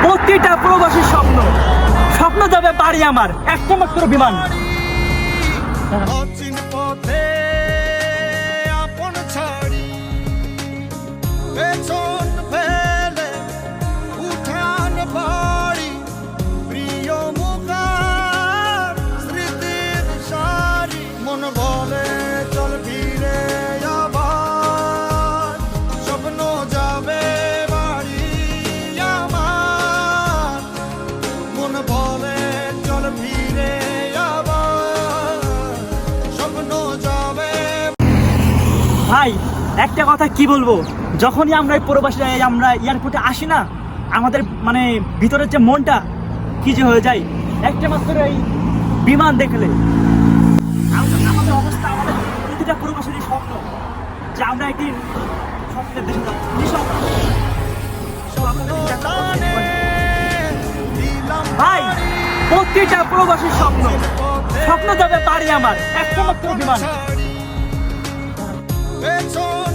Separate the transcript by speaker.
Speaker 1: প্রতিটা প্রবাসীর স্বপ্ন, স্বপ্ন যাবে বাড়ি আমার একটা মাত্র বিমান।
Speaker 2: অচিন পথে আপন ছাড়ি পেছন ফেলে উঠান বাড়ি প্রিয় মুখার স্মৃতির সারি মন বলে চল ফিরে আবার স্বপ্ন যাবে বাড়ি আমার মন বলে চল ফিরে
Speaker 1: ভাই একটা কথা কি বলবো, যখনই আমরা এই প্রবাসীরা আমরা এয়ারপোর্টে আসি না, আমাদের মানে ভিতরের যে মনটা কি যে হয়ে যায় একটা মাত্র এই বিমান দেখলে। আমাদের অবস্থা, আমাদের প্রতিটা প্রবাসীর স্বপ্ন যে আমরা একদিন স্বপ্নের দেশে যাবো। ভাই প্রতিটা প্রবাসীর স্বপ্ন, স্বপ্ন যাবে বাড়ি আমার একটা মাত্র বিমান।
Speaker 2: পেছন